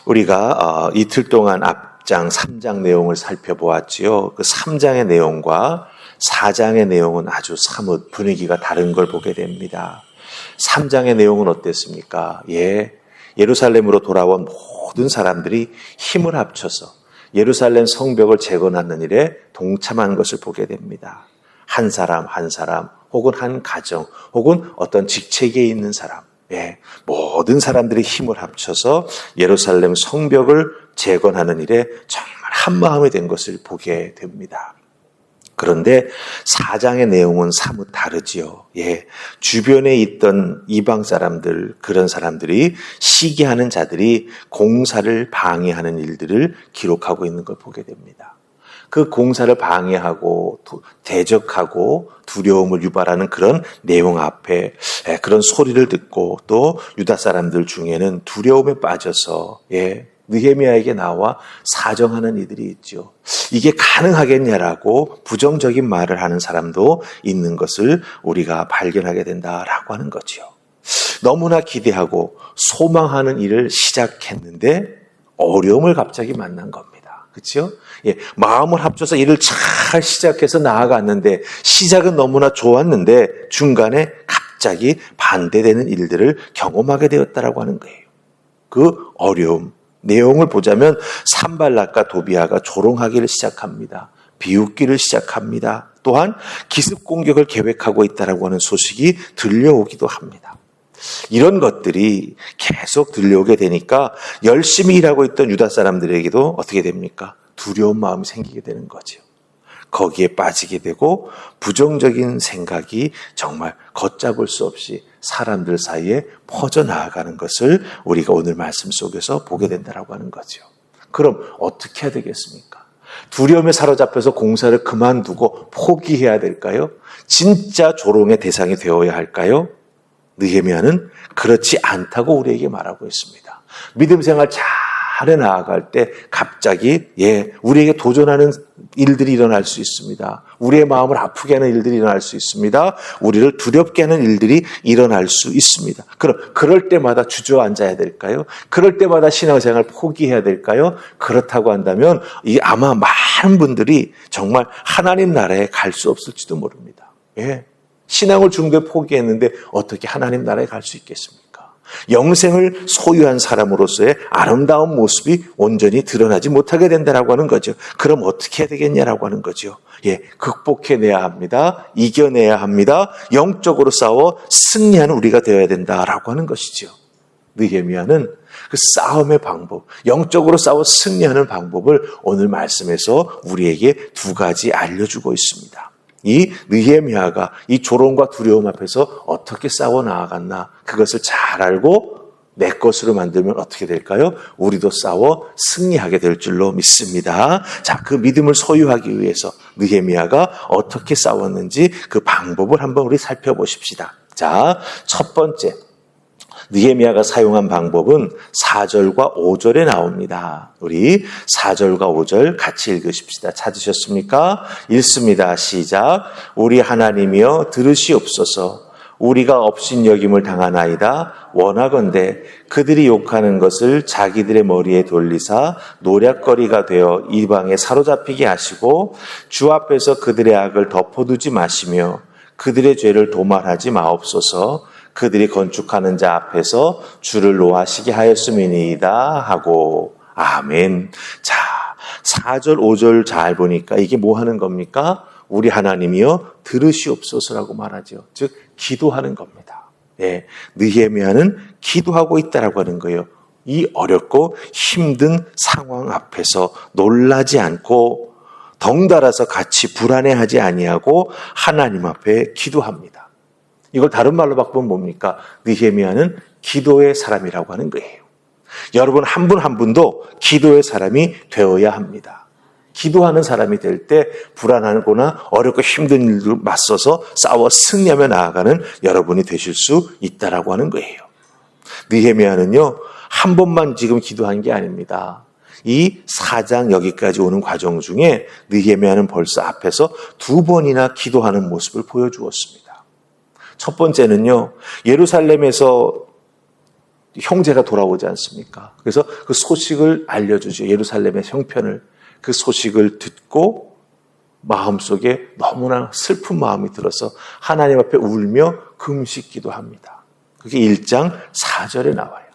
우리가 이틀 동안 앞장 3장 내용을 살펴보았지요. 그 3장의 내용과 4장의 내용은 아주 사뭇 분위기가 다른 걸 보게 됩니다. 3장의 내용은 어땠습니까? 예루살렘으로 돌아온 모든 사람들이 힘을 합쳐서 예루살렘 성벽을 재건하는 일에 동참한 것을 보게 됩니다. 한 사람 한 사람 혹은 한 가정 혹은 어떤 직책에 있는 사람, 모든 사람들이 힘을 합쳐서 예루살렘 성벽을 재건하는 일에 정말 한마음이 된 것을 보게 됩니다. 그런데 4장의 내용은 사뭇 다르지요. 주변에 있던 이방 사람들, 그런 사람들이 시기하는 자들이 공사를 방해하는 일들을 기록하고 있는 걸 보게 됩니다. 그 공사를 방해하고 대적하고 두려움을 유발하는 그런 내용 앞에 그런 소리를 듣고 또 유다 사람들 중에는 두려움에 빠져서 느헤미야에게 나와 사정하는 이들이 있죠. 이게 가능하겠냐라고 부정적인 말을 하는 사람도 있는 것을 우리가 발견하게 된다라고 하는 거죠. 너무나 기대하고 소망하는 일을 시작했는데 어려움을 갑자기 만난 겁니다. 그렇죠? 마음을 합쳐서 일을 잘 시작해서 나아갔는데 시작은 너무나 좋았는데 중간에 갑자기 반대되는 일들을 경험하게 되었다라고 하는 거예요. 그 어려움. 내용을 보자면 산발락과 도비아가 조롱하기를 시작합니다. 비웃기를 시작합니다. 또한 기습 공격을 계획하고 있다라고 하는 소식이 들려오기도 합니다. 이런 것들이 계속 들려오게 되니까 열심히 일하고 있던 유다 사람들에게도 어떻게 됩니까? 두려운 마음이 생기게 되는 거죠. 거기에 빠지게 되고 부정적인 생각이 정말 걷잡을 수 없이 사람들 사이에 퍼져나가는 것을 우리가 오늘 말씀 속에서 보게 된다고 하는 거죠. 그럼 어떻게 해야 되겠습니까? 두려움에 사로잡혀서 공사를 그만두고 포기해야 될까요? 진짜 조롱의 대상이 되어야 할까요? 느헤미야는 그렇지 않다고 우리에게 말하고 있습니다. 믿음 생활 잘해 나아갈 때 갑자기 우리에게 도전하는 일들이 일어날 수 있습니다. 우리의 마음을 아프게 하는 일들이 일어날 수 있습니다. 우리를 두렵게 하는 일들이 일어날 수 있습니다. 그럼 그럴 때마다 주저앉아야 될까요? 그럴 때마다 신앙생활 포기해야 될까요? 그렇다고 한다면 아마 많은 분들이 정말 하나님 나라에 갈 수 없을지도 모릅니다. 신앙을 중도에 포기했는데 어떻게 하나님 나라에 갈 수 있겠습니까? 영생을 소유한 사람으로서의 아름다운 모습이 온전히 드러나지 못하게 된다라고 하는 거죠. 그럼 어떻게 해야 되겠냐라고 하는 거죠. 극복해내야 합니다. 이겨내야 합니다. 영적으로 싸워 승리하는 우리가 되어야 된다라고 하는 것이죠. 느헤미야는 그 싸움의 방법, 영적으로 싸워 승리하는 방법을 오늘 말씀에서 우리에게 두 가지 알려주고 있습니다. 이 느헤미야가 이 조롱과 두려움 앞에서 어떻게 싸워 나아갔나 그것을 잘 알고 내 것으로 만들면 어떻게 될까요? 우리도 싸워 승리하게 될 줄로 믿습니다. 자, 그 믿음을 소유하기 위해서 느헤미야가 어떻게 싸웠는지 그 방법을 한번 우리 살펴보십시다. 자, 첫 번째 느헤미야가 사용한 방법은 4절과 5절에 나옵니다. 우리 4절과 5절 같이 읽으십시다. 찾으셨습니까? 읽습니다. 시작. 우리 하나님이여 들으시옵소서. 우리가 업신여김을 당하나이다. 원하건대 그들이 욕하는 것을 자기들의 머리에 돌리사 노략거리가 되어 이방에 사로잡히게 하시고 주 앞에서 그들의 악을 덮어두지 마시며 그들의 죄를 도말하지 마옵소서. 그들이 건축하는 자 앞에서 주를 노하시게 하였음이니이다 하고 아멘. 자, 4절 5절 잘 보니까 이게 뭐 하는 겁니까? 우리 하나님이여 들으시옵소서라고 말하죠. 즉 기도하는 겁니다. 느헤미야는 기도하고 있다라고 하는 거예요. 이 어렵고 힘든 상황 앞에서 놀라지 않고 덩달아서 같이 불안해하지 아니하고 하나님 앞에 기도합니다. 이걸 다른 말로 바꾸면 뭡니까? 느헤미야는 기도의 사람이라고 하는 거예요. 여러분 한 분 한 분도 기도의 사람이 되어야 합니다. 기도하는 사람이 될 때 불안하거나 어렵고 힘든 일을 맞서서 싸워 승리하며 나아가는 여러분이 되실 수 있다라고 하는 거예요. 느헤미야는요 한 번만 지금 기도한 게 아닙니다. 이 4장 여기까지 오는 과정 중에 느헤미야는 벌써 앞에서 2번이나 기도하는 모습을 보여주었습니다. 첫 번째는요, 예루살렘에서 형제가 돌아오지 않습니까? 그래서 그 소식을 알려주죠. 예루살렘의 형편을. 그 소식을 듣고 마음속에 너무나 슬픈 마음이 들어서 하나님 앞에 울며 금식 기도합니다. 그게 1장 4절에 나와요.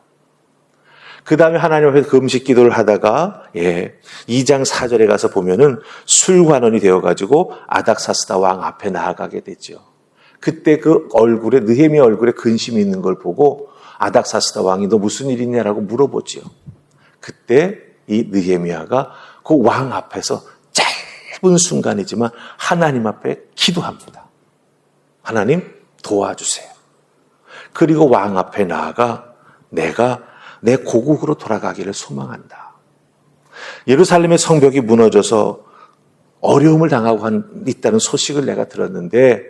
그 다음에 하나님 앞에 금식 기도를 하다가 2장 4절에 가서 보면은 술관원이 되어가지고 아닥사스다 왕 앞에 나아가게 되죠. 그때 그 얼굴에 느헤미야 얼굴에 근심이 있는 걸 보고 아닥사스다 왕이 너 무슨 일 있냐라고 물어보지요. 그때 이 느헤미야가 그 왕 앞에서 짧은 순간이지만 하나님 앞에 기도합니다. 하나님 도와주세요. 그리고 왕 앞에 나아가 내가 내 고국으로 돌아가기를 소망한다. 예루살렘의 성벽이 무너져서 어려움을 당하고 있다는 소식을 내가 들었는데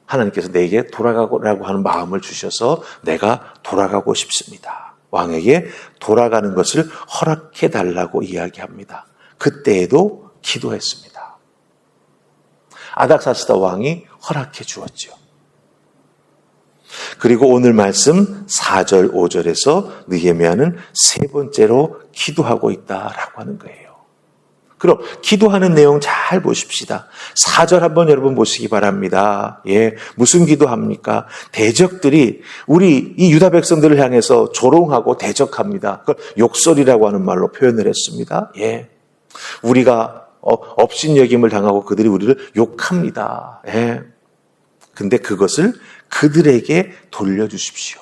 하나님께서 내게 돌아가라고 하는 마음을 주셔서 내가 돌아가고 싶습니다. 왕에게 돌아가는 것을 허락해 달라고 이야기합니다. 그때에도 기도했습니다. 아닥사스다 왕이 허락해 주었죠. 그리고 오늘 말씀 4절, 5절에서 느헤미야는 세 번째로 기도하고 있다라고 하는 거예요. 그럼 기도하는 내용 잘 보십시다. 4절 한번 여러분 보시기 바랍니다. 무슨 기도합니까? 대적들이 우리 이 유다 백성들을 향해서 조롱하고 대적합니다. 그걸 욕설이라고 하는 말로 표현을 했습니다. 우리가 업신여김을 당하고 그들이 우리를 욕합니다. 근데 그것을 그들에게 돌려주십시오.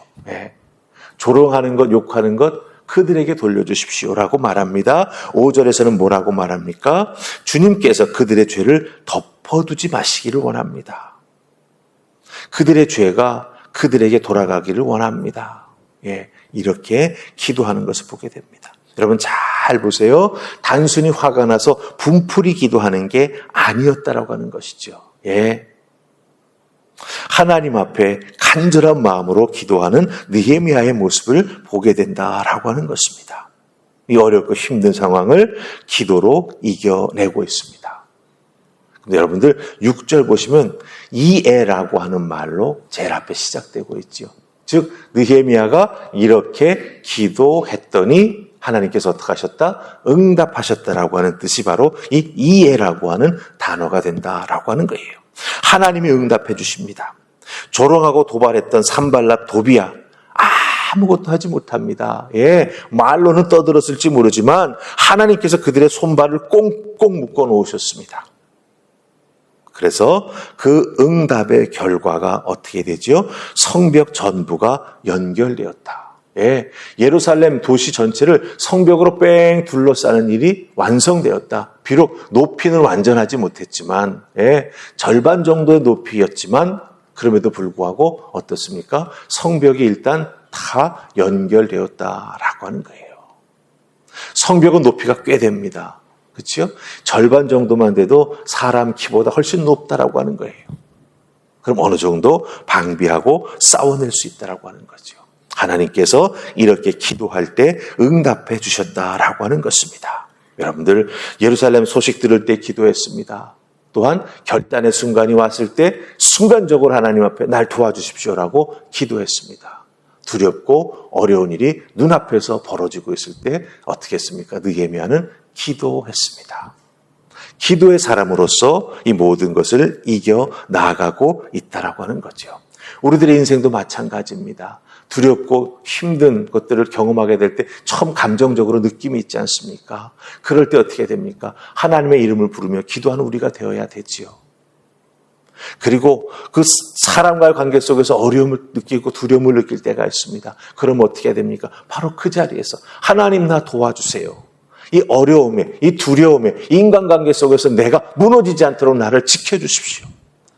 조롱하는 것, 욕하는 것 그들에게 돌려주십시오라고 말합니다. 5절에서는 뭐라고 말합니까? 주님께서 그들의 죄를 덮어두지 마시기를 원합니다. 그들의 죄가 그들에게 돌아가기를 원합니다. 이렇게 기도하는 것을 보게 됩니다. 여러분 잘 보세요. 단순히 화가 나서 분풀이 기도하는 게 아니었다라고 하는 것이죠. 하나님 앞에 간절한 마음으로 기도하는 느헤미야의 모습을 보게 된다라고 하는 것입니다. 이 어렵고 힘든 상황을 기도로 이겨내고 있습니다. 근데 여러분들 6절 보시면 이에라고 하는 말로 제일 앞에 시작되고 있죠. 즉 느헤미야가 이렇게 기도했더니 하나님께서 어떻게 하셨다? 응답하셨다라고 하는 뜻이 바로 이 이에라고 하는 단어가 된다라고 하는 거예요. 하나님이 응답해 주십니다. 조롱하고 도발했던 산발랍 도비야 아무것도 하지 못합니다. 말로는 떠들었을지 모르지만 하나님께서 그들의 손발을 꽁꽁 묶어 놓으셨습니다. 그래서 그 응답의 결과가 어떻게 되죠? 성벽 전부가 연결되었다. 예루살렘 도시 전체를 성벽으로 뺑 둘러싸는 일이 완성되었다. 비록 높이는 완전하지 못했지만 절반 정도의 높이였지만 그럼에도 불구하고 어떻습니까? 성벽이 일단 다 연결되었다라고 하는 거예요. 성벽은 높이가 꽤 됩니다. 그렇죠? 절반 정도만 돼도 사람 키보다 훨씬 높다라고 하는 거예요. 그럼 어느 정도 방비하고 싸워낼 수 있다라고 하는 거죠. 하나님께서 이렇게 기도할 때 응답해 주셨다라고 하는 것입니다. 여러분들 예루살렘 소식 들을 때 기도했습니다. 또한 결단의 순간이 왔을 때 순간적으로 하나님 앞에 날 도와주십시오라고 기도했습니다. 두렵고 어려운 일이 눈앞에서 벌어지고 있을 때 어떻게 했습니까? 느헤미야는 기도했습니다. 기도의 사람으로서 이 모든 것을 이겨 나아가고 있다라고 하는 거죠. 우리들의 인생도 마찬가지입니다. 두렵고 힘든 것들을 경험하게 될 때 처음 감정적으로 느낌이 있지 않습니까? 그럴 때 어떻게 됩니까? 하나님의 이름을 부르며 기도하는 우리가 되어야 되지요. 그리고 그 사람과의 관계 속에서 어려움을 느끼고 두려움을 느낄 때가 있습니다. 그럼 어떻게 됩니까? 바로 그 자리에서 하나님 나 도와주세요. 이 어려움에, 이 두려움에, 인간관계 속에서 내가 무너지지 않도록 나를 지켜주십시오.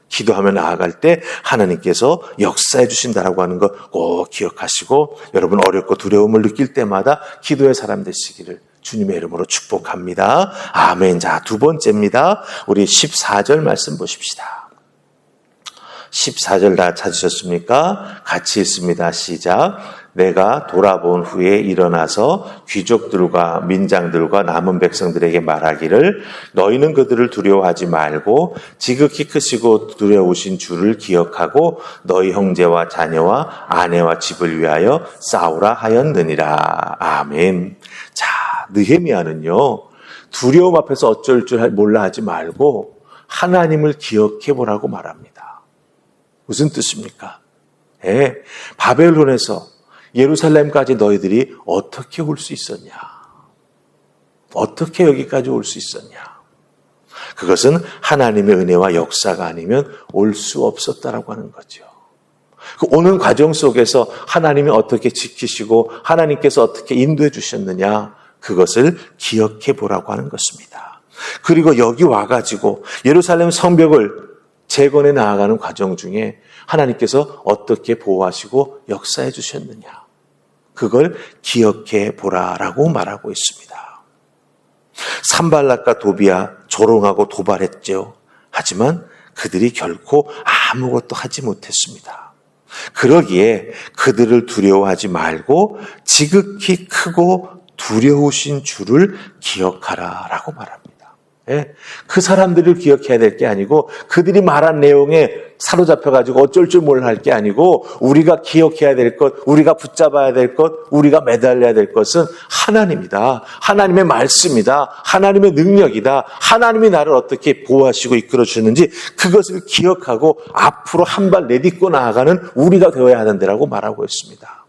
기도하며 나아갈 때 하나님께서 역사해 주신다라고 하는 거 꼭 기억하시고 여러분 어렵고 두려움을 느낄 때마다 기도의 사람 되시기를 주님의 이름으로 축복합니다. 아멘. 자, 두 번째입니다. 우리 14절 말씀 보십시다. 14절 다 찾으셨습니까? 같이 읽습니다. 시작. 내가 돌아본 후에 일어나서 귀족들과 민장들과 남은 백성들에게 말하기를 너희는 그들을 두려워하지 말고 지극히 크시고 두려우신 주를 기억하고 너희 형제와 자녀와 아내와 집을 위하여 싸우라 하였느니라. 아멘. 자, 느헤미야는요, 두려움 앞에서 어쩔 줄 몰라 하지 말고 하나님을 기억해 보라고 말합니다. 무슨 뜻입니까? 바벨론에서 예루살렘까지 너희들이 어떻게 올 수 있었냐? 어떻게 여기까지 올 수 있었냐? 그것은 하나님의 은혜와 역사가 아니면 올 수 없었다라고 하는 거죠. 그 오는 과정 속에서 하나님이 어떻게 지키시고 하나님께서 어떻게 인도해 주셨느냐? 그것을 기억해 보라고 하는 것입니다. 그리고 여기 와가지고 예루살렘 성벽을 재건해 나아가는 과정 중에 하나님께서 어떻게 보호하시고 역사해 주셨느냐. 그걸 기억해 보라라고 말하고 있습니다. 산발락과 도비야 조롱하고 도발했죠. 하지만 그들이 결코 아무것도 하지 못했습니다. 그러기에 그들을 두려워하지 말고 지극히 크고 두려우신 주를 기억하라라고 말합니다. 그 사람들을 기억해야 될 게 아니고 그들이 말한 내용에 사로잡혀가지고 어쩔 줄 몰라 할 게 아니고 우리가 기억해야 될 것, 우리가 붙잡아야 될 것, 우리가 매달려야 될 것은 하나님이다. 하나님의 말씀이다. 하나님의 능력이다. 하나님이 나를 어떻게 보호하시고 이끌어 주는지 그것을 기억하고 앞으로 한 발 내딛고 나아가는 우리가 되어야 하는데라고 말하고 있습니다.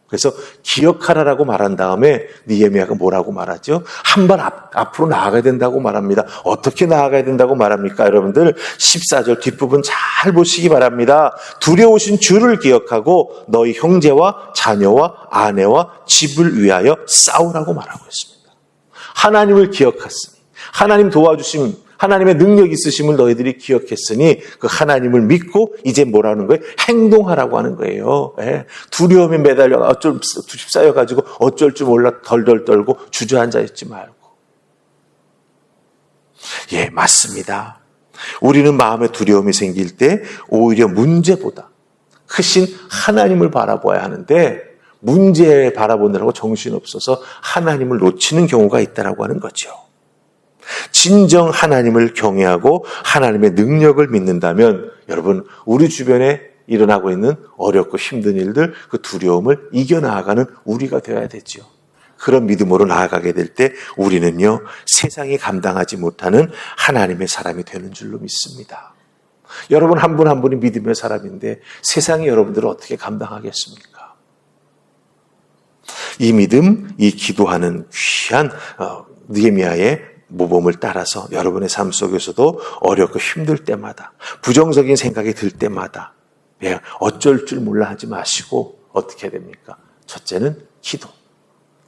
그래서 기억하라라고 말한 다음에 느헤미야가 뭐라고 말하죠? 한 발 앞으로 나아가야 된다고 말합니다. 어떻게 나아가야 된다고 말합니까? 여러분들 14절 뒷부분 잘 보시기 바랍니다. 두려우신 주를 기억하고 너희 형제와 자녀와 아내와 집을 위하여 싸우라고 말하고 있습니다. 하나님을 기억했으니 하나님 도와주심 하나님의 능력 있으심을 너희들이 기억했으니 그 하나님을 믿고 이제 뭐라는 거예요? 행동하라고 하는 거예요. 두려움에 매달려 휩싸여가지고 어쩔 줄 몰라 덜덜 떨고 주저앉아 있지 말고. 맞습니다. 우리는 마음에 두려움이 생길 때 오히려 문제보다 크신 하나님을 바라봐야 하는데 문제 바라보느라고 정신없어서 하나님을 놓치는 경우가 있다라고 하는 거죠. 진정 하나님을 경외하고 하나님의 능력을 믿는다면 여러분 우리 주변에 일어나고 있는 어렵고 힘든 일들 그 두려움을 이겨나가는 우리가 되어야 되죠. 그런 믿음으로 나아가게 될 때 우리는요 세상이 감당하지 못하는 하나님의 사람이 되는 줄로 믿습니다. 여러분 한 분 한 분이 믿음의 사람인데 세상이 여러분들을 어떻게 감당하겠습니까? 이 믿음, 이 기도하는 귀한 느헤미야의 모범을 따라서 여러분의 삶 속에서도 어렵고 힘들 때마다 부정적인 생각이 들 때마다 어쩔 줄 몰라 하지 마시고 어떻게 해야 됩니까? 첫째는 기도,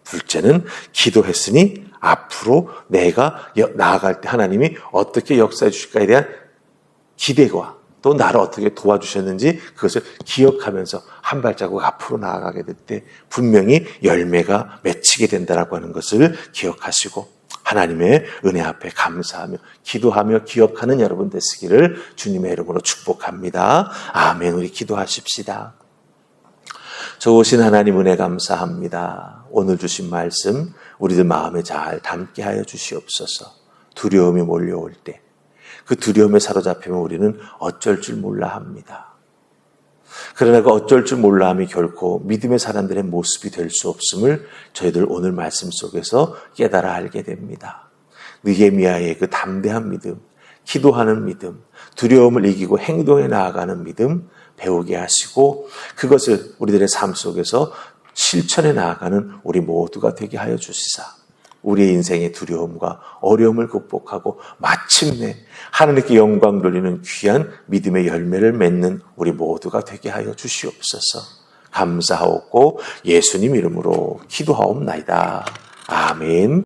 둘째는 기도했으니 앞으로 내가 나아갈 때 하나님이 어떻게 역사해 주실까에 대한 기대와 또 나를 어떻게 도와주셨는지 그것을 기억하면서 한 발자국 앞으로 나아가게 될 때 분명히 열매가 맺히게 된다라고 하는 것을 기억하시고 하나님의 은혜 앞에 감사하며 기도하며 기억하는 여러분 되시기를 주님의 이름으로 축복합니다. 아멘. 우리 기도하십시다. 좋으신 하나님 은혜 감사합니다. 오늘 주신 말씀 우리들 마음에 잘 담게 하여 주시옵소서. 두려움이 몰려올 때 그 두려움에 사로잡히면 우리는 어쩔 줄 몰라 합니다. 그러나 그 어쩔 줄 몰라함이 결코 믿음의 사람들의 모습이 될 수 없음을 저희들 오늘 말씀 속에서 깨달아 알게 됩니다. 느헤미야의 그 담대한 믿음, 기도하는 믿음, 두려움을 이기고 행동해 나아가는 믿음 배우게 하시고 그것을 우리들의 삶 속에서 실천해 나아가는 우리 모두가 되게 하여 주시사 우리의 인생의 두려움과 어려움을 극복하고 마침내 하나님께 영광 돌리는 귀한 믿음의 열매를 맺는 우리 모두가 되게 하여 주시옵소서. 감사하옵고 예수님 이름으로 기도하옵나이다. 아멘.